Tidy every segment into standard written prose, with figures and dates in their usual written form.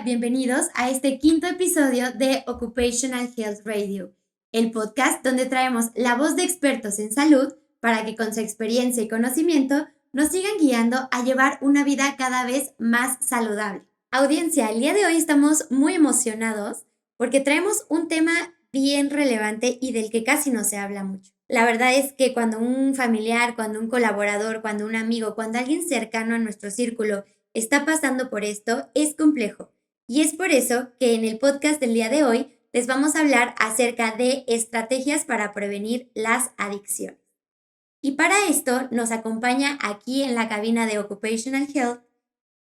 bienvenidos a este quinto episodio de Occupational Health Radio, el podcast donde traemos la voz de expertos en salud para que con su experiencia y conocimiento nos sigan guiando a llevar una vida cada vez más saludable. Audiencia, el día de hoy estamos muy emocionados porque traemos un tema bien relevante y del que casi no se habla mucho. La verdad es que cuando un familiar, cuando un colaborador, cuando un amigo, cuando alguien cercano a nuestro círculo está pasando por esto, es complejo. Y es por eso que en el podcast del día de hoy les vamos a hablar acerca de estrategias para prevenir las adicciones. Y para esto nos acompaña aquí en la cabina de Occupational Health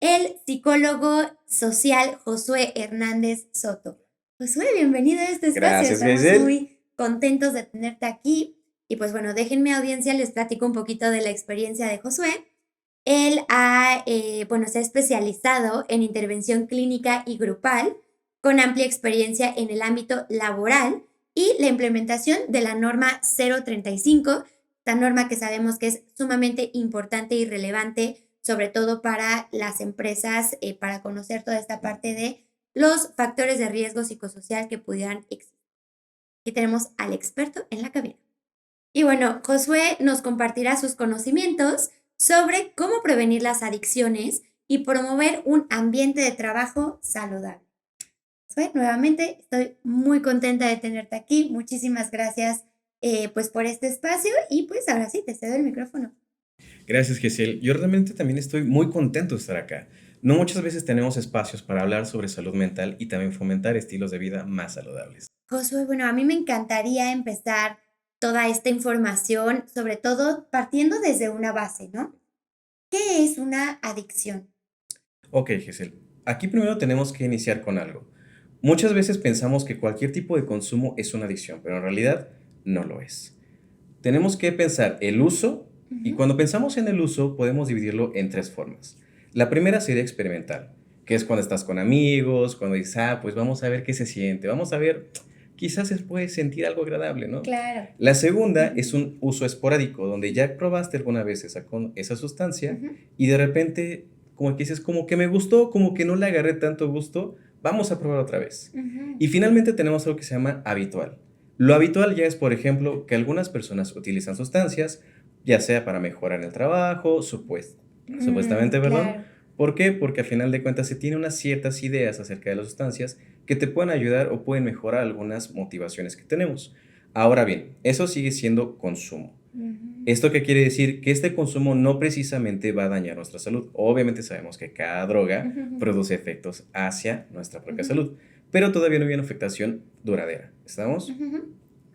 el psicólogo social Josué Hernández Soto. Josué, bienvenido a este espacio. Gracias, Estamos Geisel. muy contentos de tenerte aquí. Y pues bueno, déjenme audiencia, les platico un poquito de la experiencia de Josué. Él se ha especializado en intervención clínica y grupal, con amplia experiencia en el ámbito laboral y la implementación de la norma 035, esta norma que sabemos que es sumamente importante y relevante, sobre todo para las empresas, para conocer toda esta parte de los factores de riesgo psicosocial que pudieran existir. Aquí tenemos al experto en la cabina. Y bueno, Josué nos compartirá sus conocimientos sobre cómo prevenir las adicciones y promover un ambiente de trabajo saludable. Josué, nuevamente estoy muy contenta de tenerte aquí. Muchísimas gracias pues por este espacio y pues ahora sí, te cedo el micrófono. Gracias, Geisel. Yo realmente también estoy muy contento de estar acá. No muchas veces tenemos espacios para hablar sobre salud mental y también fomentar estilos de vida más saludables. Josué, bueno, a mí me encantaría empezar toda esta información, sobre todo partiendo desde una base, ¿no? ¿Qué es una adicción? Ok, Geisel. Aquí primero tenemos que iniciar con algo. Muchas veces pensamos que cualquier tipo de consumo es una adicción, pero en realidad no lo es. Tenemos que pensar el uso y cuando pensamos en el uso podemos dividirlo en tres formas. La primera sería experimental, que es cuando estás con amigos, cuando dices, pues vamos a ver qué se siente, vamos a ver, quizás se puede sentir algo agradable, ¿no? Claro. La segunda es un uso esporádico, donde ya probaste alguna vez esa sustancia y de repente, como que dices, como que me gustó, como que no le agarré tanto gusto, vamos a probar otra vez. Y finalmente tenemos algo que se llama habitual. Lo habitual ya es, por ejemplo, que algunas personas utilizan sustancias, ya sea para mejorar el trabajo, supuestamente, perdón. Claro. ¿Por qué? Porque al final de cuentas se tienen unas ciertas ideas acerca de las sustancias que te pueden ayudar o pueden mejorar algunas motivaciones que tenemos. Ahora bien, eso sigue siendo consumo. ¿Esto qué quiere decir? Que este consumo no precisamente va a dañar nuestra salud. Obviamente sabemos que cada droga produce efectos hacia nuestra propia salud, pero todavía no hay una afectación duradera. ¿Estamos?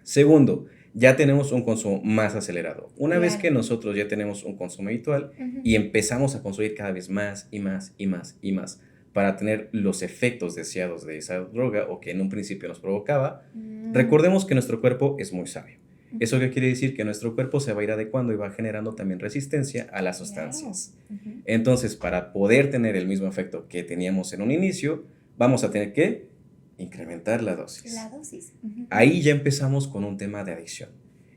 Segundo, ya tenemos un consumo más acelerado. Una vez que nosotros ya tenemos un consumo habitual y empezamos a consumir cada vez más y más y más y más para tener los efectos deseados de esa droga o que en un principio nos provocaba, recordemos que nuestro cuerpo es muy sabio. ¿Eso qué quiere decir? Que nuestro cuerpo se va a ir adecuando y va generando también resistencia a las sustancias. Entonces, para poder tener el mismo efecto que teníamos en un inicio, vamos a tener que incrementar la dosis. Ahí ya empezamos con un tema de adicción.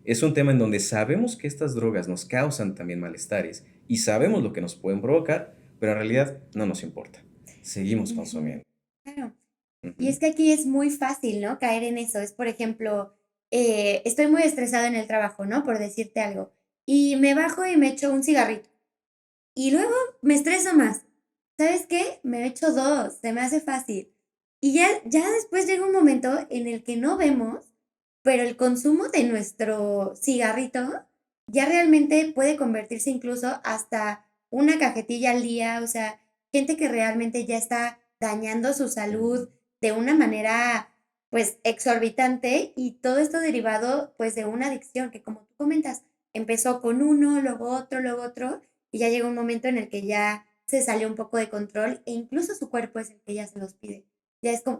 Es un tema en donde sabemos que estas drogas nos causan también malestares y sabemos lo que nos pueden provocar, pero en realidad no nos importa. Seguimos consumiendo. Claro. Y es que aquí es muy fácil, ¿no? Caer en eso. Es, por ejemplo, estoy muy estresado en el trabajo, ¿no? Por decirte algo. Y me bajo y me echo un cigarrito. Y luego me estreso más. ¿Sabes qué? Me echo dos. Se me hace fácil. Y ya después llega un momento en el que no vemos, pero el consumo de nuestro cigarrito ya realmente puede convertirse incluso hasta una cajetilla al día. O sea, gente que realmente ya está dañando su salud de una manera pues exorbitante y todo esto derivado pues de una adicción que como tú comentas, empezó con uno, luego otro y ya llega un momento en el que ya se salió un poco de control e incluso su cuerpo es el que ya se los pide.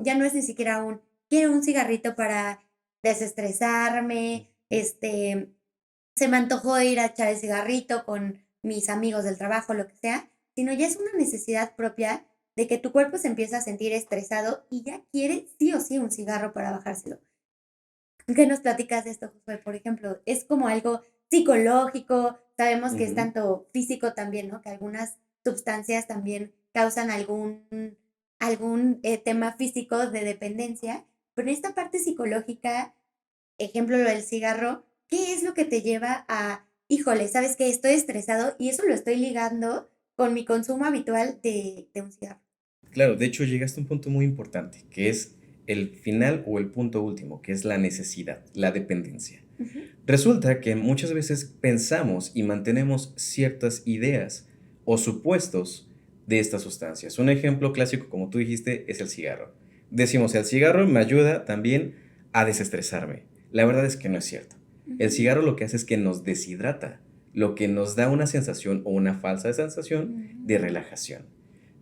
Ya no es ni siquiera quiero un cigarrito para desestresarme, se me antojó ir a echar el cigarrito con mis amigos del trabajo, lo que sea, sino ya es una necesidad propia de que tu cuerpo se empieza a sentir estresado y ya quiere sí o sí un cigarro para bajárselo. ¿Qué nos platicas de esto, Josué? Por ejemplo, es como algo psicológico, sabemos que es tanto físico también, ¿no? Que algunas sustancias también causan algún algún tema físico de dependencia, pero en esta parte psicológica, ejemplo, lo del cigarro, ¿qué es lo que te lleva a, híjole, sabes que estoy estresado y eso lo estoy ligando con mi consumo habitual de un cigarro? Claro, de hecho llegaste a un punto muy importante, que es el final o el punto último, que es la necesidad, la dependencia. Ujú. Resulta que muchas veces pensamos y mantenemos ciertas ideas o supuestos de estas sustancias. Un ejemplo clásico, como tú dijiste, es el cigarro. Decimos, el cigarro me ayuda también a desestresarme. La verdad es que no es cierto. El Ujú. cigarro lo que hace es que nos deshidrata, lo que nos da una sensación o una falsa sensación de Mm. relajación.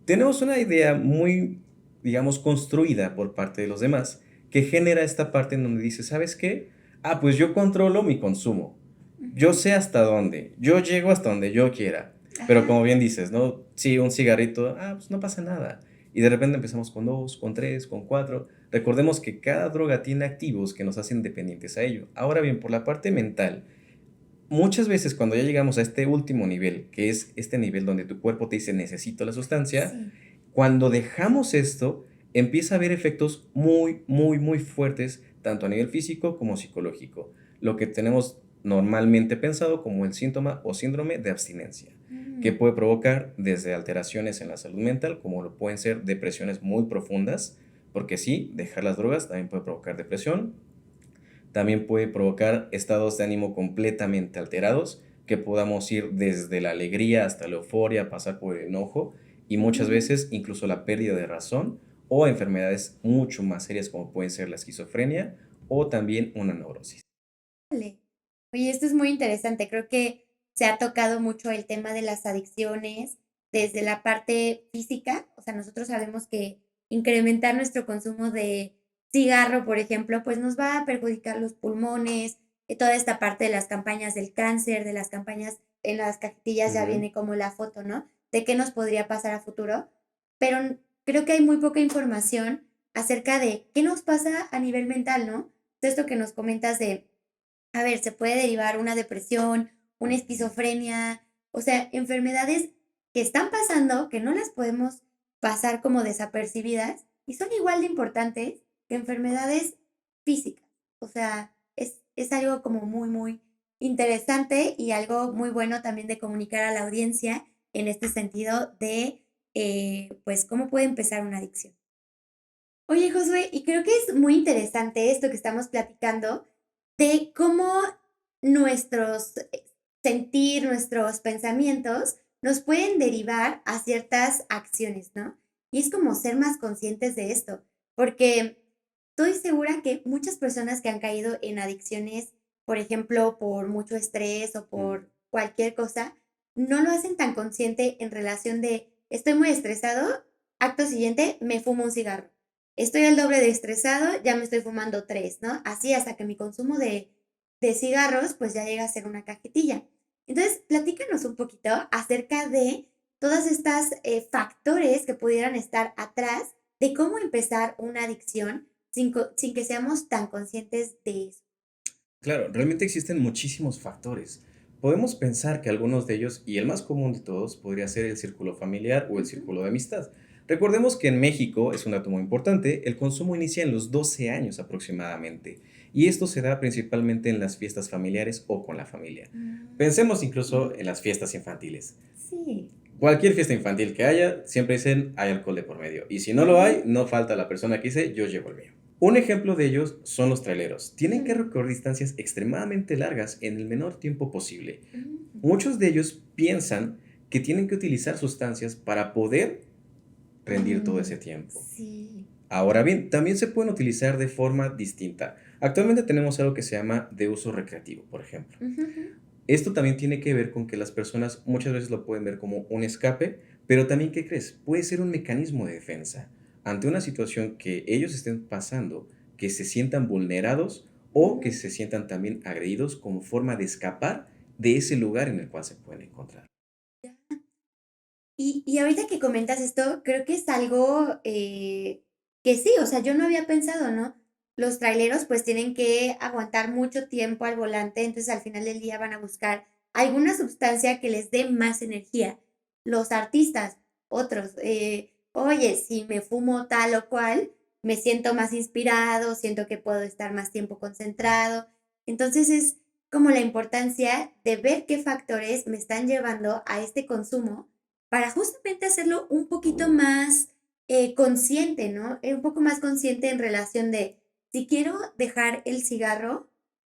Tenemos una idea muy, digamos, construida por parte de los demás que genera esta parte en donde dice, ¿sabes qué? Ah, pues yo controlo mi consumo. Yo Ujú. sé hasta dónde. Yo llego hasta donde yo quiera. Pero Ajá. como bien dices, ¿no? Sí, un cigarrito, pues no pasa nada. Y de repente empezamos con dos, con tres, con cuatro. Recordemos que cada droga tiene activos que nos hacen dependientes a ello. Ahora bien, por la parte mental, muchas veces cuando ya llegamos a este último nivel, que es este nivel donde tu cuerpo te dice necesito la sustancia, Sí. cuando dejamos esto, empieza a haber efectos muy, muy, muy fuertes, tanto a nivel físico como psicológico, lo que tenemos normalmente pensado como el síntoma o síndrome de abstinencia, que Mm. puede provocar desde alteraciones en la salud mental, como lo pueden ser depresiones muy profundas, porque sí, dejar las drogas también puede provocar depresión, también puede provocar estados de ánimo completamente alterados, que podamos ir desde la alegría hasta la euforia, pasar por el enojo y muchas Ujú. veces incluso la pérdida de razón o enfermedades mucho más serias como pueden ser la esquizofrenia o también una neurosis. Vale. Oye, esto es muy interesante. Creo que se ha tocado mucho el tema de las adicciones desde la parte física. O sea, nosotros sabemos que incrementar nuestro consumo de cigarro, por ejemplo, pues nos va a perjudicar los pulmones, toda esta parte de las campañas del cáncer, de las campañas en las cajetillas ya Ujú. viene como la foto, ¿no? De qué nos podría pasar a futuro. Pero creo que hay muy poca información acerca de qué nos pasa a nivel mental, ¿no? Esto que nos comentas de a ver, se puede derivar una depresión, una Ujú. esquizofrenia, o sea, enfermedades que están pasando, que no las podemos pasar como desapercibidas y son igual de importantes que enfermedades físicas. O sea, es algo como muy, muy interesante y algo muy bueno también de comunicar a la audiencia en este sentido de, pues, cómo puede empezar una adicción. Oye, Josué, y creo que es muy interesante esto que estamos platicando, de cómo nuestros sentir, nuestros pensamientos nos pueden derivar a ciertas acciones, ¿no? Y es como ser más conscientes de esto, porque estoy segura que muchas personas que han caído en adicciones, por ejemplo, por mucho estrés o Mm. por cualquier cosa, no lo hacen tan consciente en relación de, estoy muy estresado, acto siguiente, me fumo un cigarro. Estoy al doble de estresado, ya me estoy fumando 3, ¿no? Así hasta que mi consumo de cigarros, pues ya llega a ser una cajetilla. Entonces, platícanos un poquito acerca de todas estas factores que pudieran estar atrás de cómo empezar una adicción sin que seamos tan conscientes de eso. Claro, realmente existen muchísimos factores. Podemos pensar que algunos de ellos, y el más común de todos, podría ser el círculo familiar o el Ujú. círculo de amistad. Recordemos que en México, es un dato muy importante, el consumo inicia en los 12 años aproximadamente, y esto se da principalmente en las fiestas familiares o con la familia. Pensemos incluso Mm. en las fiestas infantiles. Sí. Cualquier fiesta infantil que haya, siempre dicen hay alcohol de por medio. Y si no lo hay, Ujú. no falta la persona que dice yo llevo el mío. Un ejemplo de ellos son los traileros. Tienen que Mm. recorrer distancias extremadamente largas en el menor tiempo posible. Mm. Muchos de ellos piensan que tienen que utilizar sustancias para poder rendir todo ese Mm. tiempo. Sí. Ahora bien, también se pueden utilizar de forma distinta. Actualmente tenemos algo que se llama de uso recreativo, por ejemplo. Ujú, ujú. Esto también tiene que ver con que las personas muchas veces lo pueden ver como un escape, pero también, ¿qué crees? Puede ser un mecanismo de defensa ante una situación que ellos estén pasando, que se sientan vulnerados o que Mm. se sientan también agredidos como forma de escapar de ese lugar en el cual se pueden encontrar. Ya. Y ahorita que comentas esto, creo que es algo, que sí, o sea, yo no había pensado, ¿no? Los traileros, pues, tienen que aguantar mucho tiempo al volante, entonces, al final del día van a buscar alguna sustancia que les dé más energía. Los artistas, otros. oye, si me fumo tal o cual, me siento más inspirado, siento que puedo estar más tiempo concentrado. Entonces es como la importancia de ver qué factores me están llevando a este consumo para justamente hacerlo un poquito más consciente, ¿no? Un poco más consciente en relación de si quiero dejar el cigarro,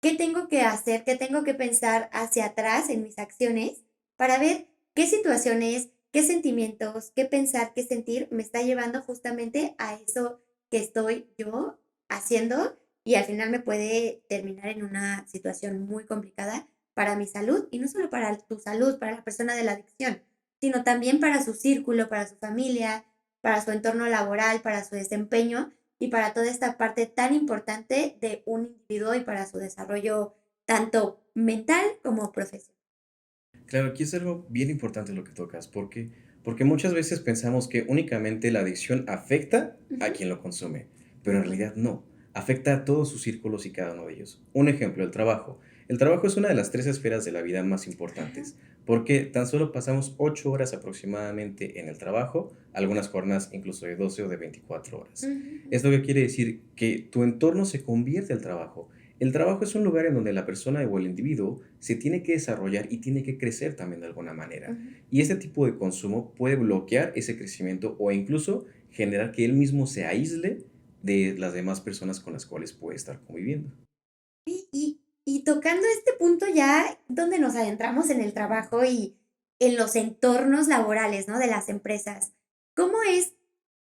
¿qué tengo que hacer? ¿Qué tengo que pensar hacia atrás en mis acciones para ver qué situaciones, qué sentimientos, qué pensar, qué sentir me está llevando justamente a eso que estoy yo haciendo y al final me puede terminar en una situación muy complicada para mi salud y no solo para tu salud, para la persona de la adicción, sino también para su círculo, para su familia, para su entorno laboral, para su desempeño y para toda esta parte tan importante de un individuo y para su desarrollo tanto mental como profesional. Claro, aquí es algo bien importante lo que tocas, porque muchas veces pensamos que únicamente la adicción afecta a Ujú, quien lo consume, pero en realidad no, afecta a todos sus círculos y cada uno de ellos. Un ejemplo, el trabajo. El trabajo es una de las tres esferas de la vida más ajá, importantes, porque tan solo pasamos 8 horas aproximadamente en el trabajo, algunas jornadas incluso de 12 o de 24 horas. ujú, Esto que quiere decir que tu entorno se convierte al trabajo. El trabajo es un lugar en donde la persona o el individuo se tiene que desarrollar y tiene que crecer también de alguna manera. ujú. Y este tipo de consumo puede bloquear ese crecimiento o incluso generar que él mismo se aísle de las demás personas con las cuales puede estar conviviendo. Y tocando este punto ya donde nos adentramos en el trabajo y en los entornos laborales, ¿no?, de las empresas, ¿cómo es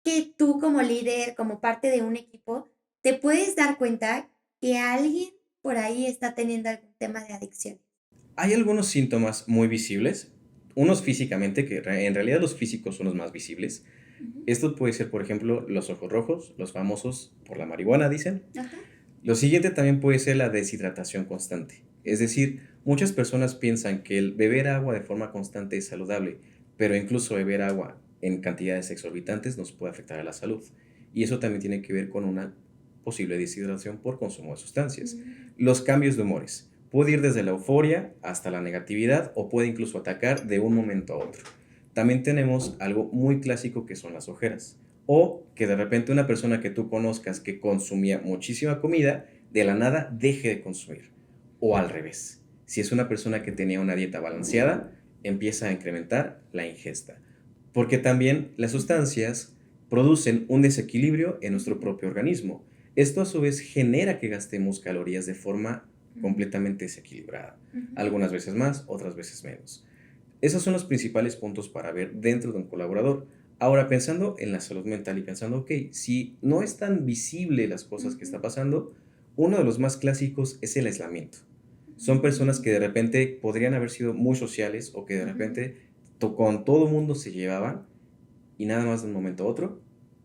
que tú como líder, como parte de un equipo, te puedes dar cuenta que alguien por ahí está teniendo algún tema de adicción? Hay algunos síntomas muy visibles, unos físicamente, que en realidad los físicos son los más visibles. Ujú. Esto puede ser, por ejemplo, los ojos rojos, los famosos por la marihuana, dicen. Ajá. Lo siguiente también puede ser la deshidratación constante. Es decir, muchas personas piensan que el beber agua de forma constante es saludable, pero incluso beber agua en cantidades exorbitantes nos puede afectar a la salud. Y eso también tiene que ver con una posible deshidratación por consumo de sustancias. Mm, Los cambios de humores. Puede ir desde la euforia hasta la negatividad o puede incluso atacar de un momento a otro. También tenemos algo muy clásico que son las ojeras. O que de repente una persona que tú conozcas que consumía muchísima comida, de la nada deje de consumir. O al revés. Si es una persona que tenía una dieta balanceada, empieza a incrementar la ingesta. Porque también las ujú, sustancias producen un desequilibrio en nuestro ujú, propio organismo. Esto a su vez genera que gastemos calorías de forma mm, completamente desequilibrada. ujú. Algunas veces más, otras veces menos. Esos son los principales puntos para ver dentro de un colaborador. Ahora, pensando en la salud mental y pensando, ok, si no es tan visible las cosas que está Ujú. pasando, uno de los más clásicos es el aislamiento. Son personas que de Mm, repente podrían haber sido muy sociales o que de ujú, repente con todo mundo se llevaban y nada más de un momento a otro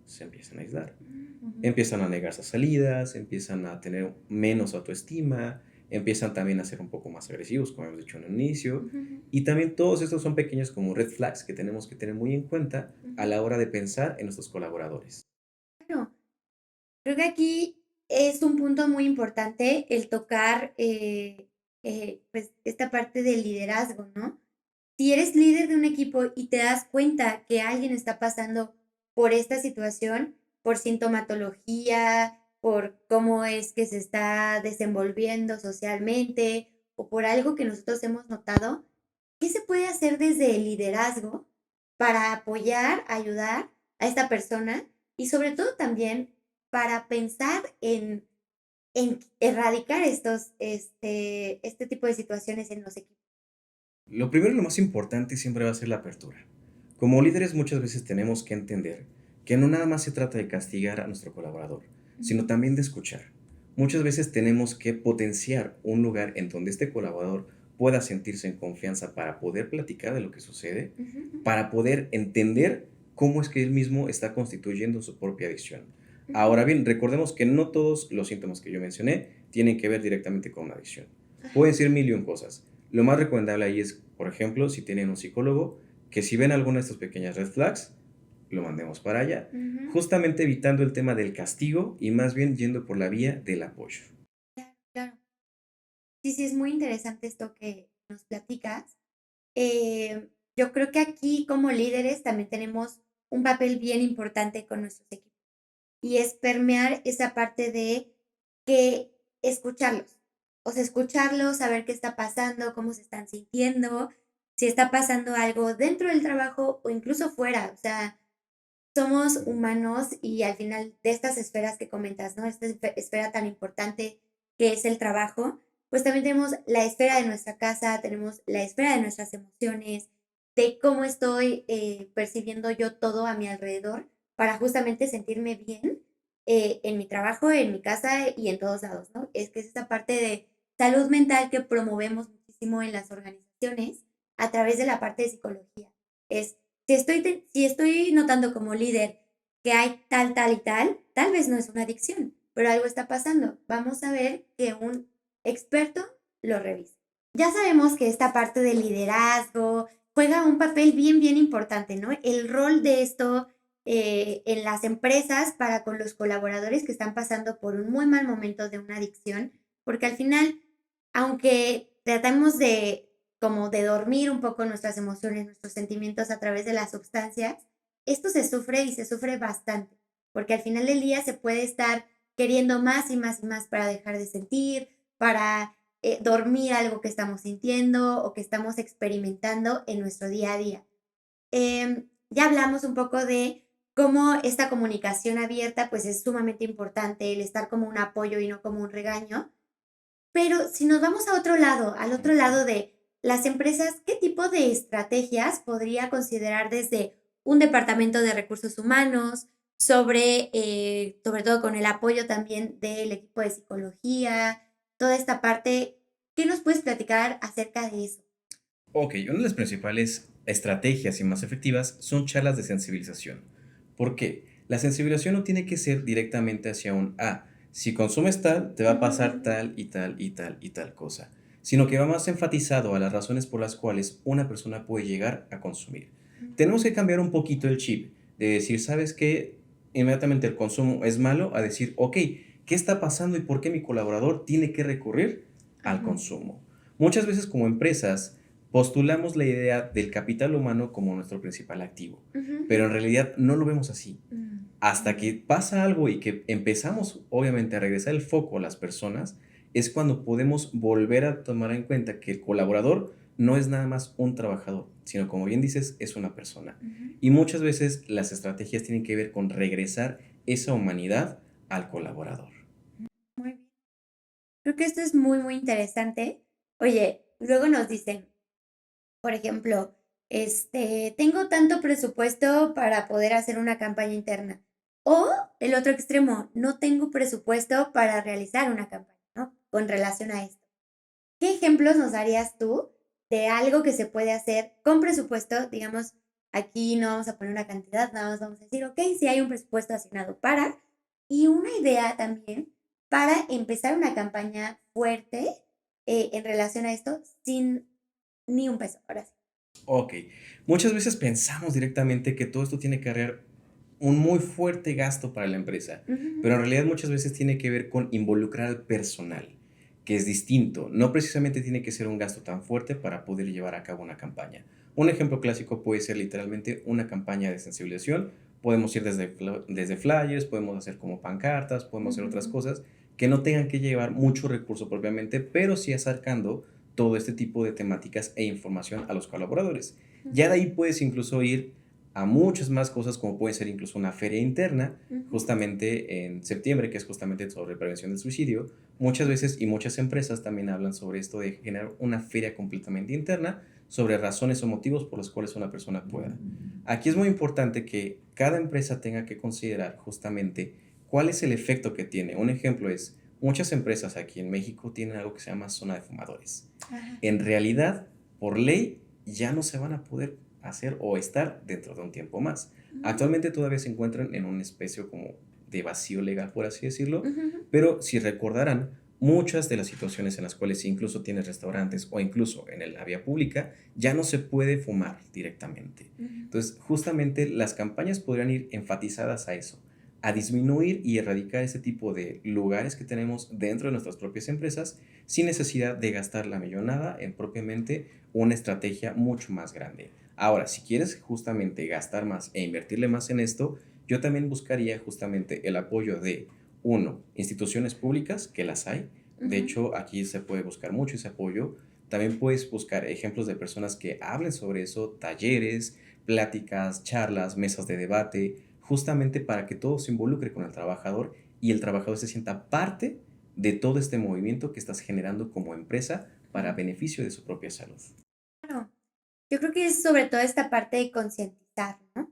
se empiezan a aislar. ujú. Empiezan a negarse a salidas, empiezan a tener menos autoestima, empiezan también a ser un poco más agresivos, como hemos dicho en un inicio. Ujú, ujú, Y también todos estos son pequeños como red flags que tenemos que tener muy en cuenta a ujú. la hora de pensar en nuestros colaboradores. Claro, creo que aquí es un punto muy importante el tocar, pues, esta parte del liderazgo, ¿no? Si eres líder de un equipo y te das cuenta que alguien está pasando por esta situación, por sintomatología, por cómo es que se está desenvolviendo socialmente o por algo que nosotros hemos notado, ¿qué se puede hacer desde el liderazgo para apoyar, ayudar a esta persona y sobre todo también para pensar en erradicar este tipo de situaciones en los equipos? Lo primero y lo más importante siempre va a ser la apertura. Como líderes muchas veces tenemos que entender que no nada más se trata de castigar a nuestro colaborador, sino Ujú, también de escuchar. Muchas veces tenemos que potenciar un lugar en donde este colaborador pueda sentirse en confianza para poder platicar de lo que sucede, ujú, ujú, para poder entender cómo es que él mismo está constituyendo su propia adicción. ujú. Ahora bien, recordemos que no todos los síntomas que yo mencioné tienen que ver directamente con una adicción. Ajá. Pueden ser mil y un cosas. Lo más recomendable ahí es, por ejemplo, si tienen un psicólogo, que si ven alguna de estas pequeñas red flags, lo mandemos para allá, Ujú. justamente evitando el tema del castigo y más bien yendo por la vía del apoyo. Claro, claro. Sí, sí, es muy interesante esto que nos platicas. Yo creo que aquí como líderes también tenemos un papel bien importante con nuestros equipos y es permear esa parte de que escucharlos. O sea, escucharlos, saber qué está pasando, cómo se están sintiendo, si está pasando algo dentro del trabajo o incluso fuera. O sea, somos humanos y al final de estas esferas que comentas, ¿no? Esta esfera tan importante que es el trabajo, pues también tenemos la esfera de nuestra casa, tenemos la esfera de nuestras emociones, de cómo estoy percibiendo yo todo a mi alrededor para justamente sentirme bien en mi trabajo, en mi casa y en todos lados, ¿no? Es que es esta parte de salud mental que promovemos muchísimo en las organizaciones a través de la parte de psicología. Es si estoy notando como líder que hay tal y tal vez no es una adicción, pero algo está pasando. Vamos a ver que un experto lo revise. Ya sabemos que esta parte del liderazgo juega un papel bien importante, ¿no? El rol de esto en las empresas para con los colaboradores que están pasando por un muy mal momento de una adicción, porque al final, aunque tratamos de como de dormir un poco nuestras emociones, nuestros sentimientos a través de las sustancias, esto se sufre y se sufre bastante, porque al final del día se puede estar queriendo más y más y más para dejar de sentir, para dormir algo que estamos sintiendo o que estamos experimentando en nuestro día a día. Ya hablamos un poco de cómo esta comunicación abierta pues es sumamente importante, el estar como un apoyo y no como un regaño, pero si nos vamos a otro lado, al otro lado de las empresas, ¿qué tipo de estrategias podría considerar desde un departamento de recursos humanos, sobre todo con el apoyo también del equipo de psicología, toda esta parte? ¿Qué nos puedes platicar acerca de eso? Ok, una de las principales estrategias y más efectivas son charlas de sensibilización. ¿Por qué? La sensibilización no tiene que ser directamente hacia si consumes tal, te va a pasar Ujú. tal y tal y tal y tal cosa, sino que va más enfatizado a las razones por las cuales una persona puede llegar a consumir. Tenemos que cambiar un poquito el chip de decir, ¿sabes qué? Inmediatamente el consumo es malo, a decir, ok, ¿qué está pasando y por qué mi colaborador tiene que recurrir al Ajá. consumo? Muchas veces como empresas, postulamos la idea del capital humano como nuestro principal activo, Ujú. pero en realidad no lo vemos así. Mm. Hasta que pasa algo y que empezamos obviamente a regresar el foco a las personas, es cuando podemos volver a tomar en cuenta que el colaborador no es nada más un trabajador, sino como bien dices, es una persona. Ujú. Y muchas veces las estrategias tienen que ver con regresar esa humanidad al colaborador. Muy bien. Creo que esto es muy interesante. Oye, luego nos dicen, por ejemplo, tengo tanto presupuesto para poder hacer una campaña interna. O el otro extremo, no tengo presupuesto para realizar una campaña, ¿no? Con relación a esto. ¿Qué ejemplos nos darías tú de algo que se puede hacer con presupuesto? Digamos, aquí no vamos a poner una cantidad, nada más vamos a decir, ok, si hay un presupuesto asignado para, y una idea también para empezar una campaña fuerte en relación a esto sin ni un peso, ahora sí. Ok, muchas veces pensamos directamente que todo esto tiene que acarrear un muy fuerte gasto para la empresa, Ujú. pero en realidad muchas veces tiene que ver con involucrar al personal, que es distinto. No precisamente tiene que ser un gasto tan fuerte para poder llevar a cabo una campaña. Un ejemplo clásico puede ser literalmente una campaña de sensibilización. Podemos ir desde flyers, podemos hacer como pancartas, podemos hacer otras Ujú. cosas que no tengan que llevar mucho recurso propiamente, pero sí acercando todo este tipo de temáticas e información a los colaboradores. Ya de Ujú. ahí puedes incluso ir a muchas más cosas como puede ser incluso una feria interna, Ujú. justamente en septiembre, que es justamente sobre prevención del suicidio. Muchas veces y muchas empresas también hablan sobre esto de generar una feria completamente interna sobre razones o motivos por los cuales una persona pueda. Aquí es muy importante que cada empresa tenga que considerar justamente cuál es el efecto que tiene. Un ejemplo es, muchas empresas aquí en México tienen algo que se llama zona de fumadores. Ajá. En realidad, por ley, ya no se van a poder hacer o estar dentro de un tiempo más. Mm. Actualmente todavía se encuentran en una especie como de vacío legal, por así decirlo, Ujú. pero si recordarán, muchas de las situaciones en las cuales incluso tienes restaurantes o incluso en la vía pública, ya no se puede fumar directamente. Ujú. Entonces, justamente las campañas podrían ir enfatizadas a eso, a disminuir y erradicar ese tipo de lugares que tenemos dentro de nuestras propias empresas sin necesidad de gastar la millonada en propiamente una estrategia mucho más grande. Ahora, si quieres justamente gastar más e invertirle más en esto, yo también buscaría justamente el apoyo de, uno, instituciones públicas, que las hay. De Ujú. hecho, aquí se puede buscar mucho ese apoyo. También puedes buscar ejemplos de personas que hablen sobre eso, talleres, pláticas, charlas, mesas de debate, justamente para que todo se involucre con el trabajador y el trabajador se sienta parte de todo este movimiento que estás generando como empresa para Ujú. beneficio de su propia salud. Claro. Yo creo que es sobre todo esta parte de concientizar, ¿no?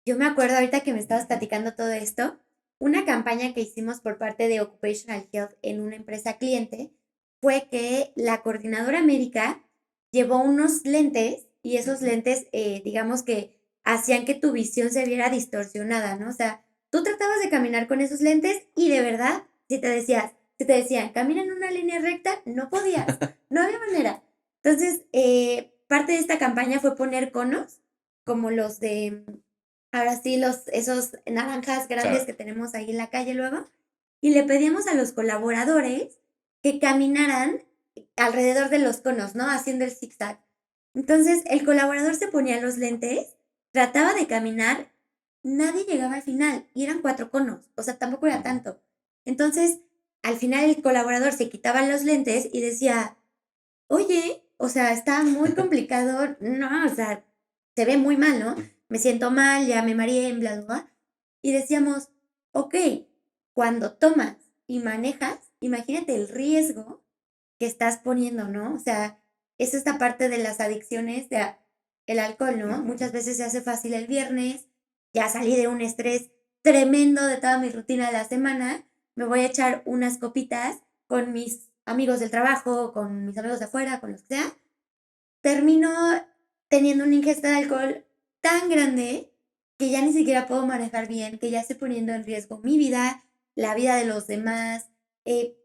Yo me acuerdo ahorita que me estabas platicando todo esto, una campaña que hicimos por parte de Occupational Health en una empresa cliente fue que la coordinadora médica llevó unos lentes y esos Ujú. lentes, digamos que hacían que tu visión se viera distorsionada, ¿no? O sea, tú tratabas de caminar con esos lentes y de verdad, si te decían, camina en una línea recta, no podías, no había manera. Entonces, parte de esta campaña fue poner conos, como los de, ahora sí, esos naranjas grandes Claro. que tenemos ahí en la calle luego, y le pedíamos a los colaboradores que caminaran alrededor de los conos, ¿no? Haciendo el zigzag. Entonces, el colaborador se ponía los lentes, trataba de caminar, nadie llegaba al final, y eran 4 conos, o sea, tampoco era Ujú. tanto. Entonces, al final el colaborador se quitaba los lentes y decía: "Oye, o sea, está muy complicado, no, o sea, se ve muy mal, ¿no? Me siento mal, ya me mareé, bla, bla, bla". Y decíamos: "Okey, cuando tomas y manejas, imagínate el riesgo que estás poniendo", ¿no? O sea, es esta parte de las adicciones de el alcohol, ¿no? Muchas Ujú. veces se hace fácil el viernes, ya salí de un estrés tremendo de toda mi rutina de la semana, me voy a echar unas copitas con mis amigos del trabajo, con mis amigos de afuera, con los que sea, termino teniendo una ingesta de alcohol tan grande que ya ni siquiera puedo manejar bien, que ya estoy poniendo en riesgo mi vida, la vida de los demás. eh,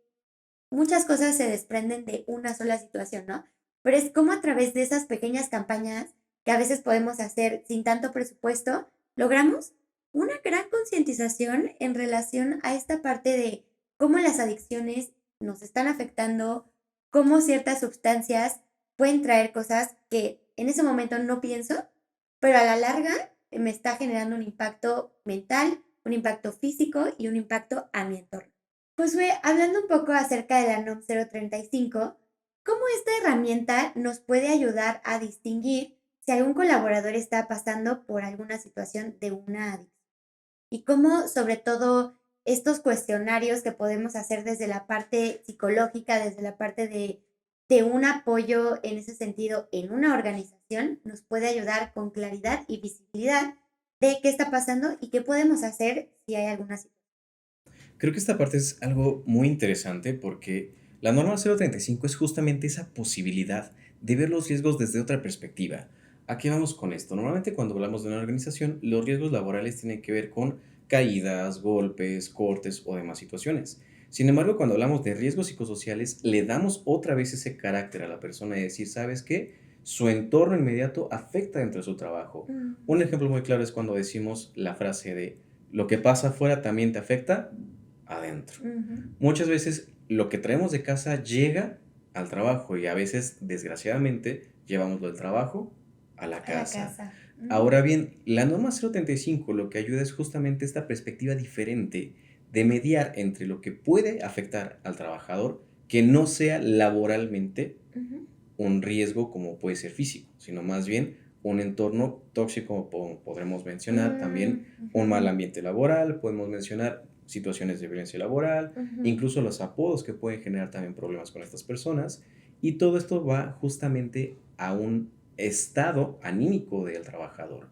Muchas cosas se desprenden de una sola situación, ¿no? Pero es como a través de esas pequeñas campañas que a veces podemos hacer sin tanto presupuesto, logramos una gran concientización en relación a esta parte de cómo las adicciones nos están afectando, cómo ciertas sustancias pueden traer cosas que en ese momento no pienso, pero a la larga me está generando un impacto mental, un impacto físico y un impacto a mi entorno. Josué, hablando un poco acerca de la NOM 035, ¿cómo esta herramienta nos puede ayudar a distinguir si algún colaborador está pasando por alguna situación de una adicción? Y cómo, sobre todo, estos cuestionarios que podemos hacer desde la parte psicológica, desde la parte de un apoyo en ese sentido en una organización, nos puede ayudar con claridad y visibilidad de qué está pasando y qué podemos hacer si hay alguna situación. Creo que esta parte es algo muy interesante porque la norma 035 es justamente esa posibilidad de ver los riesgos desde otra perspectiva. ¿A qué vamos con esto? Normalmente cuando hablamos de una organización, los riesgos laborales tienen que ver con caídas, golpes, cortes o demás situaciones. Sin embargo, cuando hablamos de riesgos psicosociales, le damos otra vez ese carácter a la persona de decir, ¿sabes qué? Su entorno inmediato afecta dentro de su trabajo. Un Ujú. ejemplo muy claro es cuando decimos la frase de lo que pasa afuera también te afecta adentro. Ujú. Muchas veces lo que traemos de casa llega al trabajo y a veces, desgraciadamente, llevamos lo del trabajo a la A la casa. casa. Ahora bien, la norma 035 lo que ayuda es justamente esta perspectiva diferente de mediar entre lo que puede afectar al trabajador que no sea laboralmente Ujú. un riesgo como puede ser físico, sino más bien un entorno tóxico, como podremos mencionar también un mal Ujú. ambiente laboral, podemos mencionar situaciones de violencia laboral, Ujú. incluso los apodos que pueden generar también problemas con estas personas, y todo esto va justamente a un estado anímico del trabajador.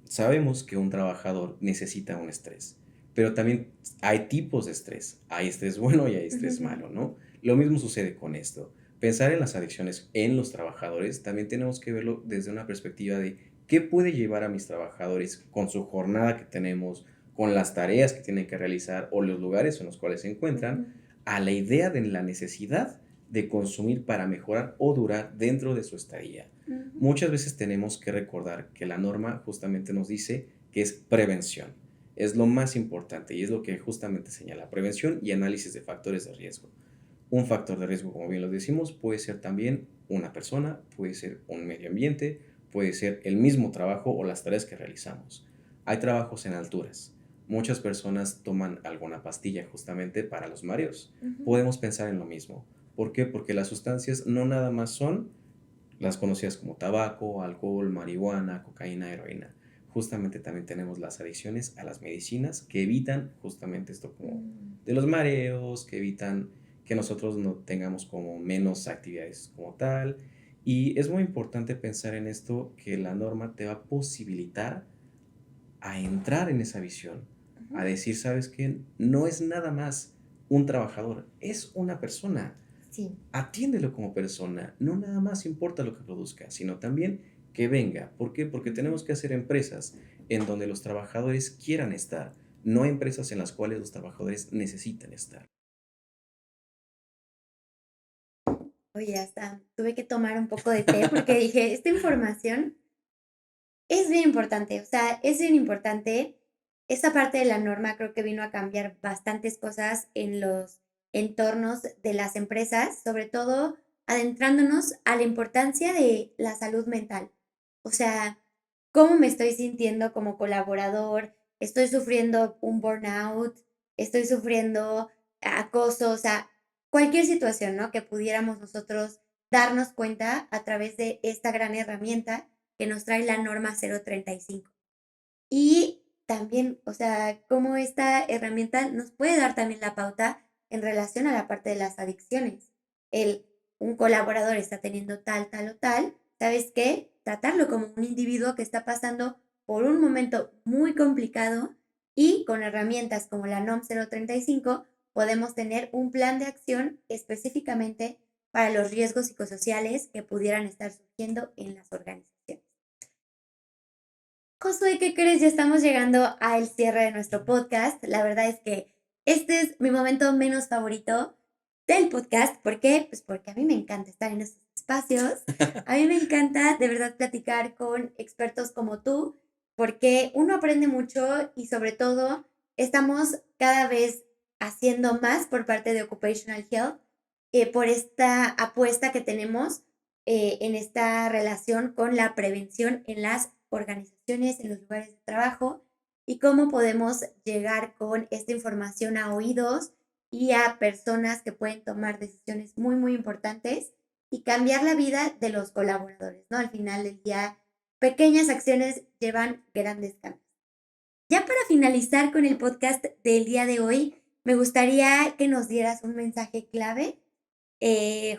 Sabemos que un trabajador necesita un estrés, pero también hay tipos de estrés. Hay estrés bueno y hay estrés Ujú. malo, ¿no? Lo mismo sucede con esto. Pensar en las adicciones en los trabajadores, también tenemos que verlo desde una perspectiva de qué puede llevar a mis trabajadores con su jornada que tenemos, con las tareas que tienen que realizar o los lugares en los cuales se encuentran, Ujú. a la idea de la necesidad de consumir para mejorar o durar dentro de su estadía. Ujú. Muchas veces tenemos que recordar que la norma justamente nos dice que es prevención. Es lo más importante y es lo que justamente señala prevención y análisis de factores de riesgo. Un factor de riesgo, como bien lo decimos, puede ser también una persona, puede ser un medio ambiente, puede ser el mismo trabajo o las tareas que realizamos. Hay trabajos en alturas. Muchas personas toman alguna pastilla justamente para los mareos. Ujú. Podemos pensar en lo mismo. ¿Por qué? Porque las sustancias no nada más son las conocidas como tabaco, alcohol, marihuana, cocaína, heroína. Justamente también tenemos las adicciones a las medicinas que evitan justamente esto como Mm. de los mareos, que evitan que nosotros no tengamos como menos actividades como tal. Y es muy importante pensar en esto que la norma te va a posibilitar a entrar en esa visión, a Ujú. decir, ¿sabes qué? No es nada más un trabajador, es una persona. Sí. Atiéndelo como persona, no nada más importa lo que produzca, sino también que venga. ¿Por qué? Porque Ujú. tenemos que hacer empresas en donde los trabajadores quieran estar, no empresas en las cuales los trabajadores necesitan estar. Oye, hasta tuve que tomar un poco de té porque dije, esta información es bien importante, o sea, es bien importante. Esta parte de la norma creo que vino a cambiar bastantes cosas en los entornos de las empresas, sobre todo adentrándonos a la importancia de la salud mental. O sea, cómo me estoy sintiendo como colaborador, estoy sufriendo un burnout, estoy sufriendo acoso, o sea, cualquier situación, ¿no? Que pudiéramos nosotros darnos cuenta a través de esta gran herramienta que nos trae la norma 035. Y también, o sea, cómo esta herramienta nos puede dar también la pauta en relación a la parte de las adicciones. El, un colaborador está teniendo tal, tal o tal, ¿sabes qué? Tratarlo como un individuo que está pasando por un momento muy complicado y con herramientas como la NOM 035 podemos tener un plan de acción específicamente para los riesgos psicosociales que pudieran estar surgiendo en las organizaciones. Josué, ¿qué crees? Ya estamos llegando al cierre de nuestro podcast. La verdad es que este es mi momento menos favorito del podcast. ¿Por qué? Pues porque a mí me encanta estar en estos espacios. A mí me encanta de verdad platicar con expertos como tú, porque uno aprende mucho y sobre todo estamos cada vez haciendo más por parte de Occupational Health, por esta apuesta que tenemos en esta relación con la prevención en las organizaciones, en los lugares de trabajo y cómo podemos llegar con esta información a oídos y a personas que pueden tomar decisiones muy, muy importantes y cambiar la vida de los colaboradores, ¿no? Al final del día, pequeñas acciones llevan grandes cambios. Ya para finalizar con el podcast del día de hoy, me gustaría que nos dieras un mensaje clave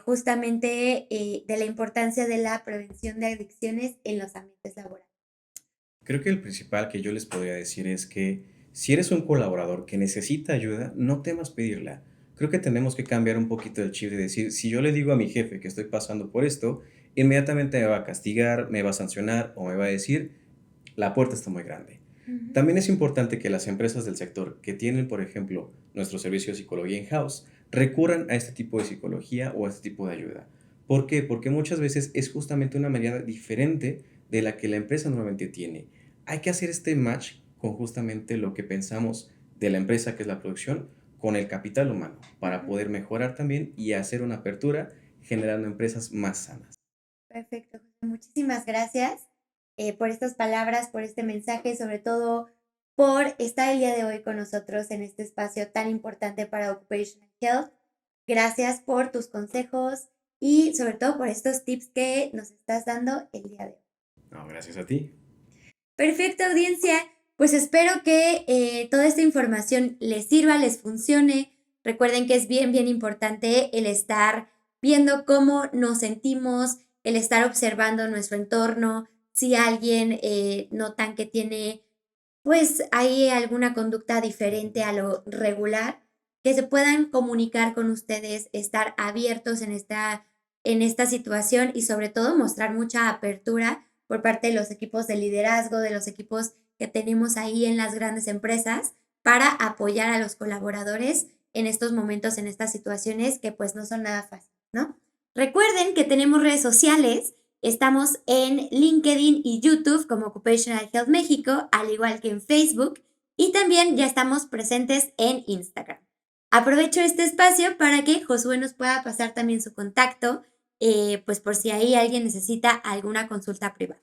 justamente de la importancia de la prevención de adicciones en los ambientes laborales. Creo que el principal que yo les podría decir es que si eres un colaborador que necesita ayuda, no temas pedirla. Creo que tenemos que cambiar un poquito el chip de decir, si yo le digo a mi jefe que estoy pasando por esto, inmediatamente me va a castigar, me va a sancionar o me va a decir, la puerta está muy grande. Ujú. También es importante que las empresas del sector que tienen, por ejemplo, nuestro servicio de psicología in-house, recurran a este tipo de psicología o a este tipo de ayuda. ¿Por qué? Porque muchas veces es justamente una mirada diferente de la que la empresa normalmente tiene. Hay que hacer este match con justamente lo que pensamos de la empresa, que es la producción, con el capital humano, para Ujú. poder mejorar también y hacer una apertura generando empresas más sanas. Perfecto, José. Muchísimas gracias por estas palabras, por este mensaje, sobre todo por estar el día de hoy con nosotros en este espacio tan importante para Occupational Health. Gracias por tus consejos y sobre todo por estos tips que nos estás dando el día de hoy. No, gracias a ti. Perfecto, audiencia. Pues espero que toda esta información les sirva, les funcione. Recuerden que es bien, bien importante el estar viendo cómo nos sentimos, el estar observando nuestro entorno. Si alguien notan que tiene, pues, hay alguna conducta diferente a lo regular, que se puedan comunicar con ustedes, estar abiertos en esta situación y sobre todo mostrar mucha apertura por parte de los equipos de liderazgo, de los equipos que tenemos ahí en las grandes empresas para apoyar a los colaboradores en estos momentos, en estas situaciones que pues no son nada fáciles, ¿no? Recuerden que tenemos redes sociales, estamos en LinkedIn y YouTube como Occupational Health México, al igual que en Facebook, y también ya estamos presentes en Instagram. Aprovecho este espacio para que Josué nos pueda pasar también su contacto, pues por si ahí alguien necesita alguna consulta privada.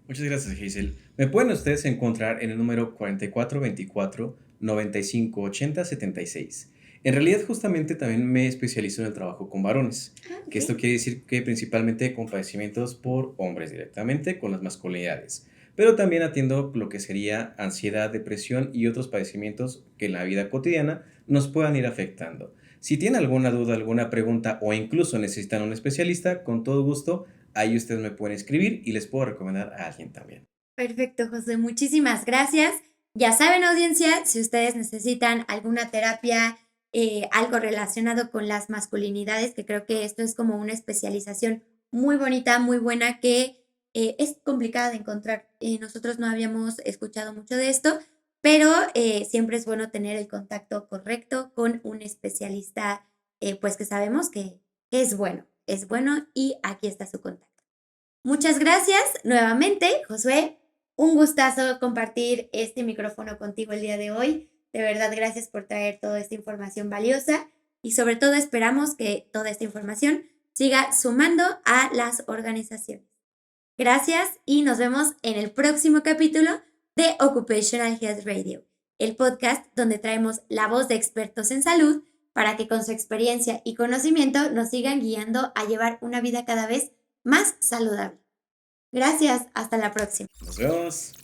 Muchas gracias, Hazel. Me pueden ustedes encontrar en el número 4424-9580-76. En realidad, justamente también me especializo en el trabajo con varones, Ah, que ok. esto quiere decir que principalmente con padecimientos por hombres directamente, con las masculinidades. Pero también atiendo lo que sería ansiedad, depresión y otros padecimientos que en la vida cotidiana nos puedan ir afectando. Si tienen alguna duda, alguna pregunta o incluso necesitan un especialista, con todo gusto, ahí ustedes me pueden escribir y les puedo recomendar a alguien también. Perfecto, José. Muchísimas gracias. Ya saben, audiencia, si ustedes necesitan alguna terapia, algo relacionado con las masculinidades, que creo que esto es como una especialización muy bonita, muy buena, que es complicada de encontrar. Nosotros no habíamos escuchado mucho de esto, pero siempre es bueno tener el contacto correcto con un especialista, pues que sabemos que es bueno y aquí está su contacto. Muchas gracias nuevamente, Josué. Un gustazo compartir este micrófono contigo el día de hoy. De verdad, gracias por traer toda esta información valiosa y sobre todo esperamos que toda esta información siga sumando a las organizaciones. Gracias y nos vemos en el próximo capítulo de Occupational Health Radio, el podcast donde traemos la voz de expertos en salud para que con su experiencia y conocimiento nos sigan guiando a llevar una vida cada vez más saludable. Gracias, hasta la próxima. Nos vemos.